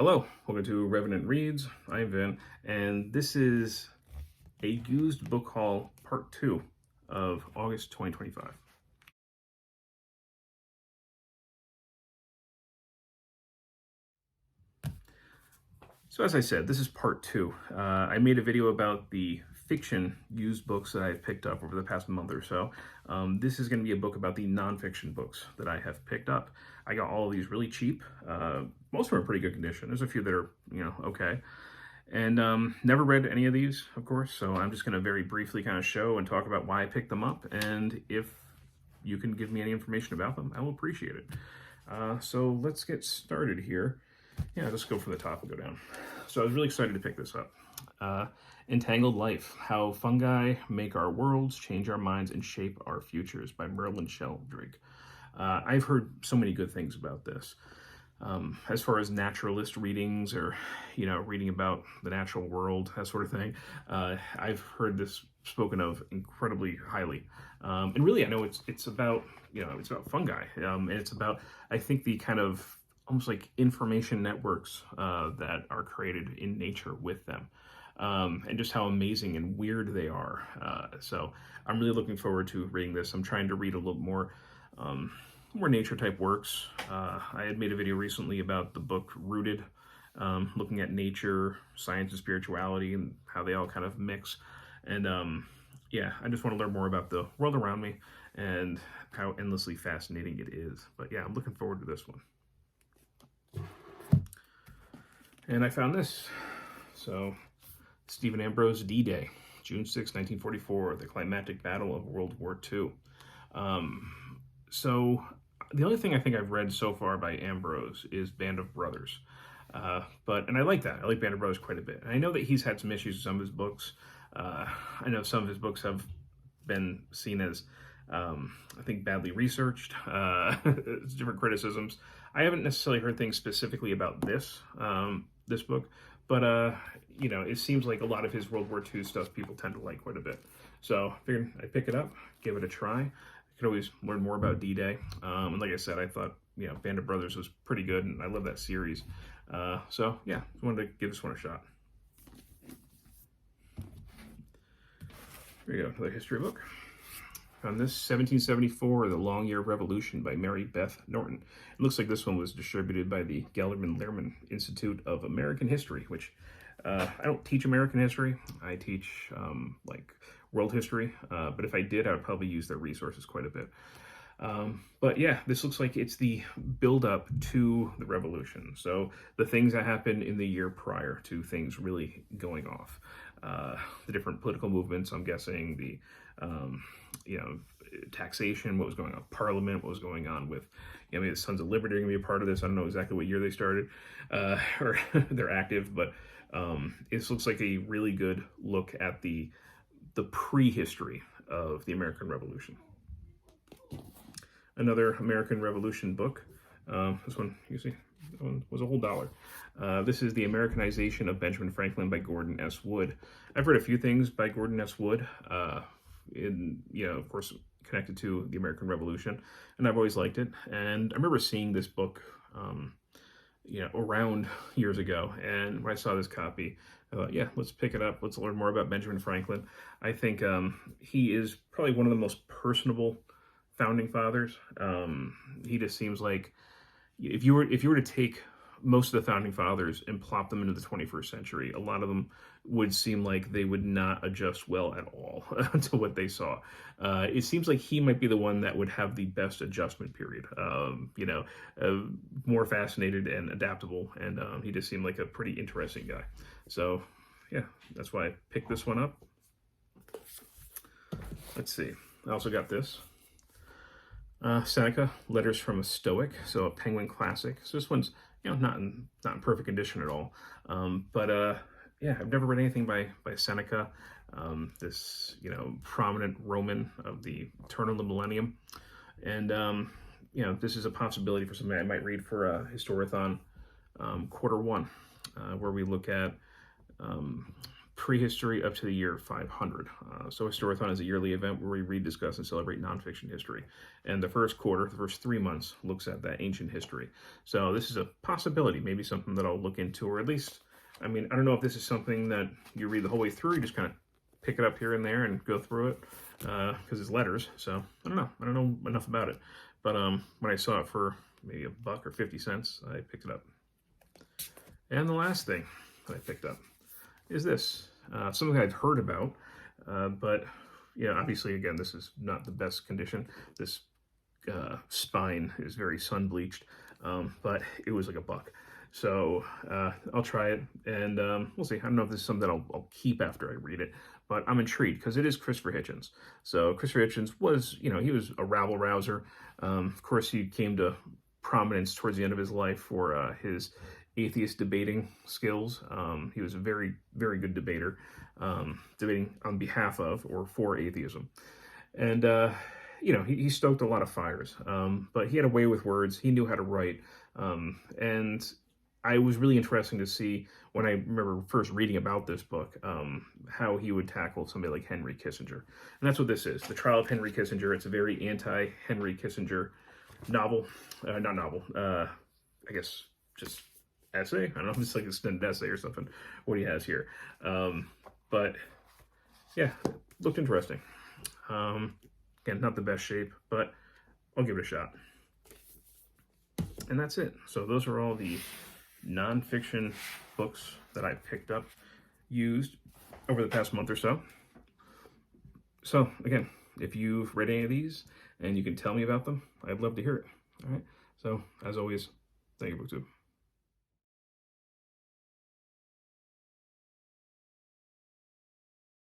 Hello, welcome to Revenant Reads. I'm Vin, and this is a used book haul part 2 of August 2025. So as I said, this is part 2. I made a video about the fiction used books that I've picked up over the past month or so. This is going to be a book about the nonfiction books that I have picked up. I got all of these really cheap. Most of them are in pretty good condition. There's a few that are, okay. And never read any of these, of course, so I'm just going to very briefly kind of show and talk about why I picked them up, and if you can give me any information about them, I will appreciate it. So let's get started here. Yeah, let's go from the top and go down. So I was really excited to pick this up. Entangled Life, How Fungi Make Our Worlds, Change Our Minds, and Shape Our Futures by Merlin Sheldrake. I've heard so many good things about this. As far as naturalist readings or, reading about the natural world, that sort of thing, I've heard this spoken of incredibly highly. And really, I know it's about, it's about fungi. And it's about, I think, the kind of almost like information networks that are created in nature with them. And just how amazing and weird they are. So I'm really looking forward to reading this. I'm trying to read a little more nature type works. I had made a video recently about the book Rooted, looking at nature, science, and spirituality and how they all kind of mix. And yeah, I just want to learn more about the world around me and how endlessly fascinating it is. But yeah, I'm looking forward to this one. And I found this. So, Stephen Ambrose, D-Day, June 6, 1944, the climactic battle of World War II. So, the only thing I think I've read so far by Ambrose is Band of Brothers. And I like that. I like Band of Brothers quite a bit. And I know that he's had some issues with some of his books. I know some of his books have been seen as, I think, badly researched, different criticisms. I haven't necessarily heard things specifically about this book, but, it seems like a lot of his World War II stuff people tend to like quite a bit. So I figured I'd pick it up, give it a try. I could always learn more about D-Day. And like I said, I thought, Band of Brothers was pretty good, and I love that series. So yeah, I wanted to give this one a shot. Here we go, another history book. Found this, 1774, The Long Year Revolution by Mary Beth Norton. It looks like this one was distributed by the Gelderman-Lehrman Institute of American History, which I don't teach American history. I teach like world history, but if I did, I would probably use their resources quite a bit. But yeah, this looks like it's the build-up to the revolution. So the things that happened in the year prior to things really going off. The different political movements, I'm guessing, the taxation, what was going on with Parliament, what was going on with, the Sons of Liberty are going to be a part of this. I don't know exactly what year they started, or they're active, but it looks like a really good look at the prehistory of the American Revolution. Another American Revolution book. This one, you see, that one was a whole $1. This is The Americanization of Benjamin Franklin by Gordon S. Wood. I've read a few things by Gordon S. Wood, of course, connected to the American Revolution, and I've always liked it. And I remember seeing this book, around years ago, and when I saw this copy, I thought, yeah, let's pick it up. Let's learn more about Benjamin Franklin. I think he is probably one of the most personable founding fathers. He just seems like if you were to take most of the founding fathers and plop them into the 21st century, a lot of them would seem like they would not adjust well at all to what they saw. It seems like he might be the one that would have the best adjustment period, more fascinated and adaptable, and he just seemed like a pretty interesting guy. So yeah, that's why I picked this one up. Let's see. I also got this. Seneca, Letters from a Stoic, so a Penguin classic. So this one's, not in perfect condition at all. Yeah, I've never read anything by Seneca, this, prominent Roman of the turn of the millennium. And, this is a possibility for something I might read for Historathon Quarter 1, where we look at prehistory up to the year 500. So Historathon is a yearly event where we read, discuss, and celebrate nonfiction history. And the first quarter, the first 3 months, looks at that ancient history. So this is a possibility, maybe something that I'll look into, or at least, I mean, I don't know if this is something that you read the whole way through, you just kind of pick it up here and there and go through it, because it's letters, so I don't know enough about it. But when I saw it for maybe $1 or 50 cents, I picked it up. And the last thing that I picked up is this, something I've heard about, but yeah, obviously, again, this is not the best condition. This spine is very sun bleached, but it was like $1. So I'll try it, and we'll see. I don't know if this is something that I'll keep after I read it, but I'm intrigued because it is Christopher Hitchens. So Christopher Hitchens was, you know, he was a rabble-rouser. Of course, he came to prominence towards the end of his life for his atheist debating skills. He was a very, very good debater, debating on behalf of or for atheism. And, you know, he stoked a lot of fires, but he had a way with words. He knew how to write. And I was really interesting to see, when I remember first reading about this book, how he would tackle somebody like Henry Kissinger. And that's what this is, The Trial of Henry Kissinger. It's a very anti-Henry Kissinger novel, not novel, I guess just essay. I don't know if it's like an extended essay or something, what he has here. But yeah, looked interesting. Again, not the best shape, but I'll give it a shot. And that's it. So those are all the nonfiction books that I picked up, used over the past month or so. So again, if you've read any of these and you can tell me about them, I'd love to hear it. All right. So as always, thank you, BookTube.